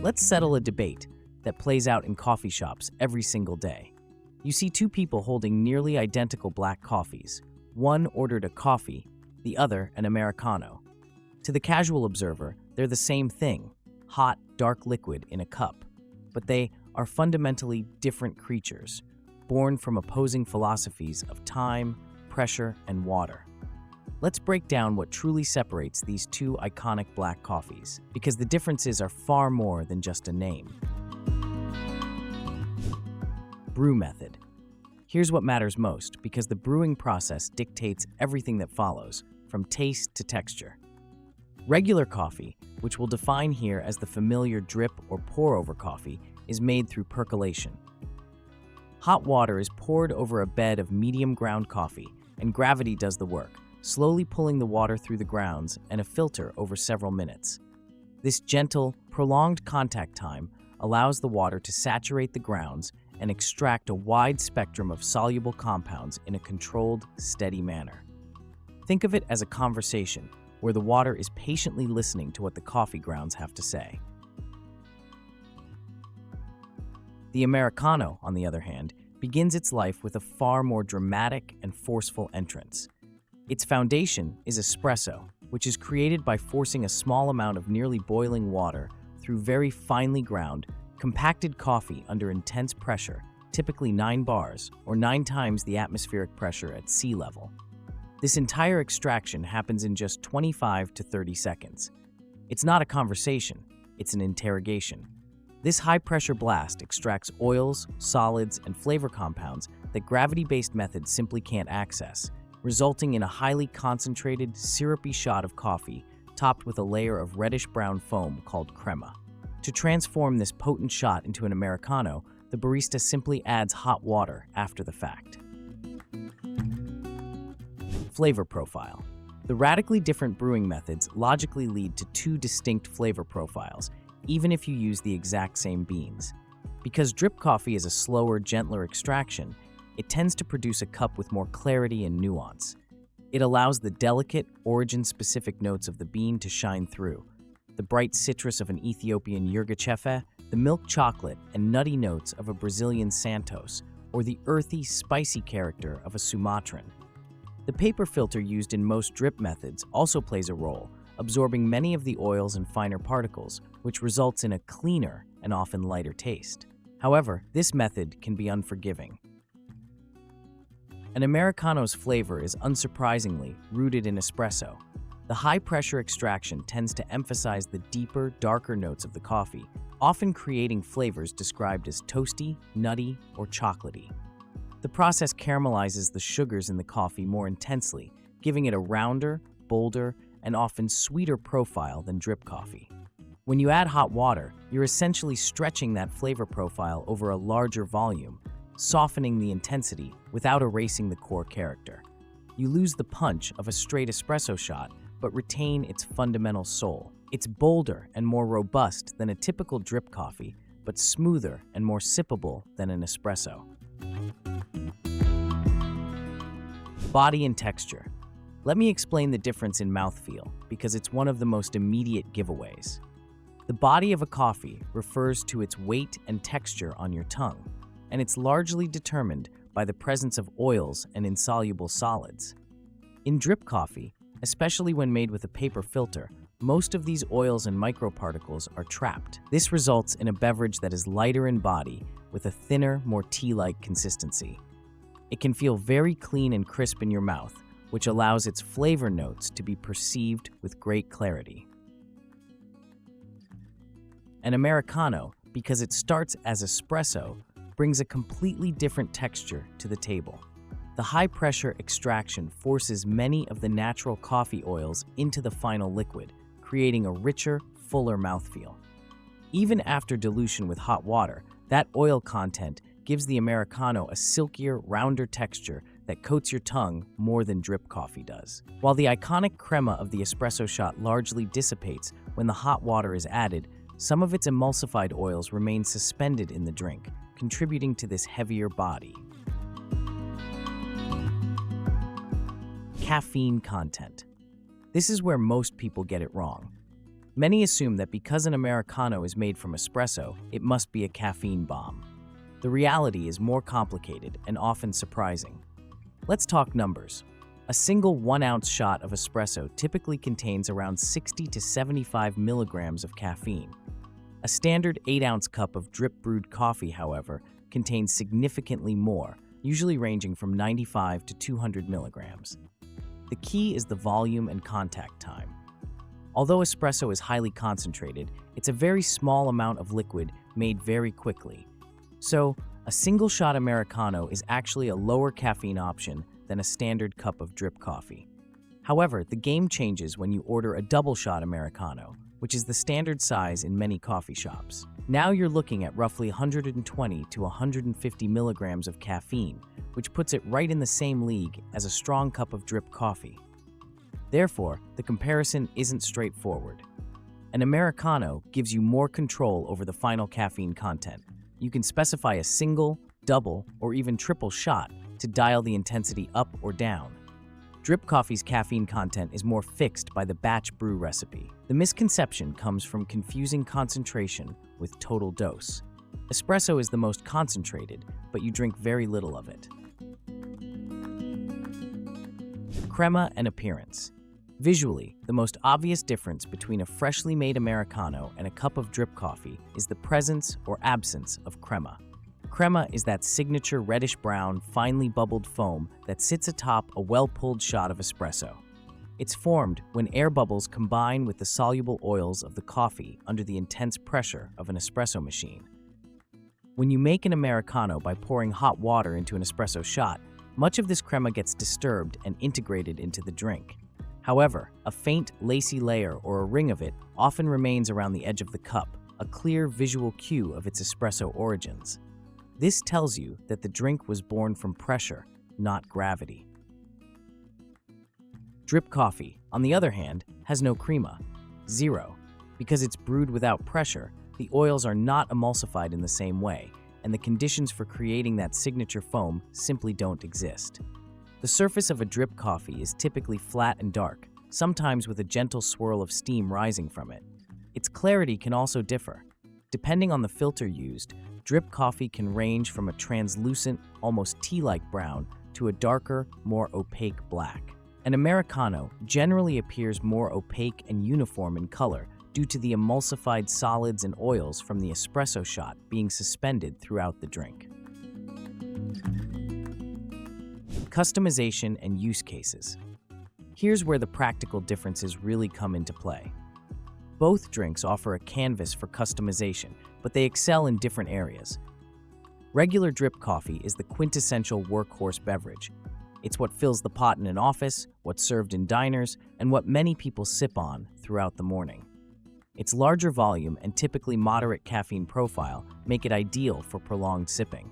Let's settle a debate that plays out in coffee shops every single day. You see two people holding nearly identical black coffees. One ordered a coffee, the other an Americano. To the casual observer, they're the same thing, hot, dark liquid in a cup. But they are fundamentally different creatures, born from opposing philosophies of time, pressure, and water. Let's break down what truly separates these two iconic black coffees, because the differences are far more than just a name. Brew Method. Here's what matters most, because the brewing process dictates everything that follows, from taste to texture. Regular coffee, which we'll define here as the familiar drip or pour-over coffee, is made through percolation. Hot water is poured over a bed of medium ground coffee, and gravity does the work, slowly pulling the water through the grounds and a filter over several minutes. This gentle, prolonged contact time allows the water to saturate the grounds and extract a wide spectrum of soluble compounds in a controlled, steady manner. Think of it as a conversation where the water is patiently listening to what the coffee grounds have to say. The Americano, on the other hand, begins its life with a far more dramatic and forceful entrance. Its foundation is espresso, which is created by forcing a small amount of nearly boiling water through very finely ground, compacted coffee under intense pressure, typically 9 bars, or 9 times the atmospheric pressure at sea level. This entire extraction happens in just 25 to 30 seconds. It's not a conversation, it's an interrogation. This high-pressure blast extracts oils, solids, and flavor compounds that gravity-based methods simply can't access, resulting in a highly concentrated, syrupy shot of coffee topped with a layer of reddish-brown foam called crema. To transform this potent shot into an Americano, the barista simply adds hot water after the fact. Flavor profile. The radically different brewing methods logically lead to two distinct flavor profiles, even if you use the exact same beans. Because drip coffee is a slower, gentler extraction, it tends to produce a cup with more clarity and nuance. It allows the delicate, origin-specific notes of the bean to shine through. The bright citrus of an Ethiopian Yirgacheffe, the milk chocolate and nutty notes of a Brazilian Santos, or the earthy, spicy character of a Sumatran. The paper filter used in most drip methods also plays a role, absorbing many of the oils and finer particles, which results in a cleaner and often lighter taste. However, this method can be unforgiving. An Americano's flavor is unsurprisingly rooted in espresso. The high-pressure extraction tends to emphasize the deeper, darker notes of the coffee, often creating flavors described as toasty, nutty, or chocolatey. The process caramelizes the sugars in the coffee more intensely, giving it a rounder, bolder, and often sweeter profile than drip coffee. When you add hot water, you're essentially stretching that flavor profile over a larger volume, softening the intensity without erasing the core character. You lose the punch of a straight espresso shot, but retain its fundamental soul. It's bolder and more robust than a typical drip coffee, but smoother and more sippable than an espresso. Body and texture. Let me explain the difference in mouthfeel, because it's one of the most immediate giveaways. The body of a coffee refers to its weight and texture on your tongue, and it's largely determined by the presence of oils and insoluble solids. In drip coffee, especially when made with a paper filter, most of these oils and microparticles are trapped. This results in a beverage that is lighter in body with a thinner, more tea-like consistency. It can feel very clean and crisp in your mouth, which allows its flavor notes to be perceived with great clarity. An Americano, because it starts as espresso, brings a completely different texture to the table. The high-pressure extraction forces many of the natural coffee oils into the final liquid, creating a richer, fuller mouthfeel. Even after dilution with hot water, that oil content gives the Americano a silkier, rounder texture that coats your tongue more than drip coffee does. While the iconic crema of the espresso shot largely dissipates when the hot water is added, some of its emulsified oils remain suspended in the drink, contributing to this heavier body. Caffeine content. This is where most people get it wrong. Many assume that because an Americano is made from espresso, it must be a caffeine bomb. The reality is more complicated and often surprising. Let's talk numbers. A single 1-ounce shot of espresso typically contains around 60 to 75 milligrams of caffeine. A standard 8-ounce cup of drip brewed coffee, however, contains significantly more, usually ranging from 95 to 200 milligrams. The key is the volume and contact time. Although espresso is highly concentrated, it's a very small amount of liquid made very quickly. So, a single shot Americano is actually a lower caffeine option than a standard cup of drip coffee. However, the game changes when you order a double shot Americano, which is the standard size in many coffee shops. Now you're looking at roughly 120 to 150 milligrams of caffeine, which puts it right in the same league as a strong cup of drip coffee. Therefore, the comparison isn't straightforward. An Americano gives you more control over the final caffeine content. You can specify a single, double, or even triple shot to dial the intensity up or down. Drip coffee's caffeine content is more fixed by the batch brew recipe. The misconception comes from confusing concentration with total dose. Espresso is the most concentrated, but you drink very little of it. Crema and Appearance. Visually, the most obvious difference between a freshly made Americano and a cup of drip coffee is the presence or absence of crema. Crema is that signature reddish-brown, finely bubbled foam that sits atop a well-pulled shot of espresso. It's formed when air bubbles combine with the soluble oils of the coffee under the intense pressure of an espresso machine. When you make an Americano by pouring hot water into an espresso shot, much of this crema gets disturbed and integrated into the drink. However, a faint, lacy layer or a ring of it often remains around the edge of the cup, a clear visual cue of its espresso origins. This tells you that the drink was born from pressure, not gravity. Drip coffee, on the other hand, has no crema, zero. Because it's brewed without pressure, the oils are not emulsified in the same way, and the conditions for creating that signature foam simply don't exist. The surface of a drip coffee is typically flat and dark, sometimes with a gentle swirl of steam rising from it. Its clarity can also differ. Depending on the filter used, drip coffee can range from a translucent, almost tea-like brown to a darker, more opaque black. An Americano generally appears more opaque and uniform in color due to the emulsified solids and oils from the espresso shot being suspended throughout the drink. Customization and use cases. Here's where the practical differences really come into play. Both drinks offer a canvas for customization, but they excel in different areas. Regular drip coffee is the quintessential workhorse beverage. It's what fills the pot in an office, what's served in diners, and what many people sip on throughout the morning. Its larger volume and typically moderate caffeine profile make it ideal for prolonged sipping.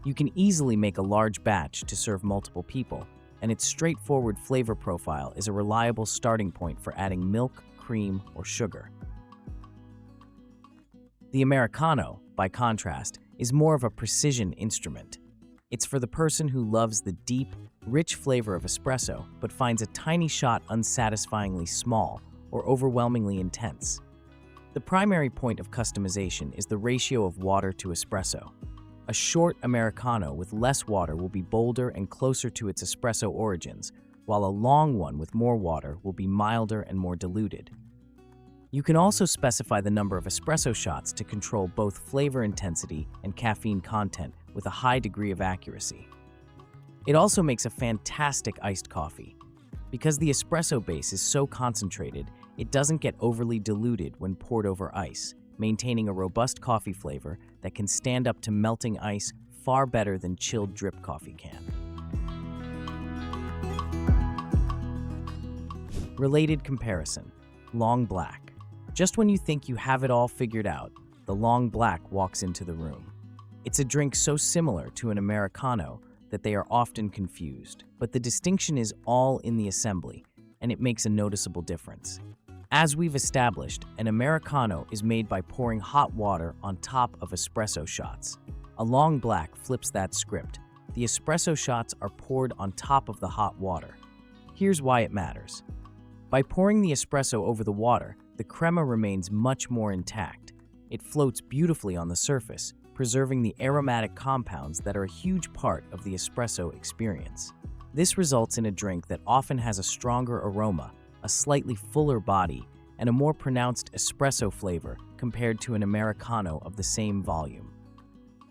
You can easily make a large batch to serve multiple people, and its straightforward flavor profile is a reliable starting point for adding milk, cream, or sugar. The Americano, by contrast, is more of a precision instrument. It's for the person who loves the deep, rich flavor of espresso but finds a tiny shot unsatisfyingly small or overwhelmingly intense. The primary point of customization is the ratio of water to espresso. A short Americano with less water will be bolder and closer to its espresso origins, while a long one with more water will be milder and more diluted. You can also specify the number of espresso shots to control both flavor intensity and caffeine content with a high degree of accuracy. It also makes a fantastic iced coffee. Because the espresso base is so concentrated, it doesn't get overly diluted when poured over ice, maintaining a robust coffee flavor that can stand up to melting ice far better than chilled drip coffee can. Related comparison: long black. Just when you think you have it all figured out, the long black walks into the room. It's a drink so similar to an Americano that they are often confused, but the distinction is all in the assembly, and it makes a noticeable difference. As we've established, an Americano is made by pouring hot water on top of espresso shots. A long black flips that script. The espresso shots are poured on top of the hot water. Here's why it matters. By pouring the espresso over the water, the crema remains much more intact. It floats beautifully on the surface, preserving the aromatic compounds that are a huge part of the espresso experience. This results in a drink that often has a stronger aroma, a slightly fuller body, and a more pronounced espresso flavor compared to an Americano of the same volume.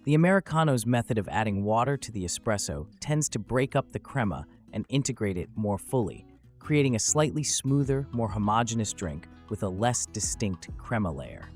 The Americano's method of adding water to the espresso tends to break up the crema and integrate it more fully, creating a slightly smoother, more homogeneous drink with a less distinct crema layer.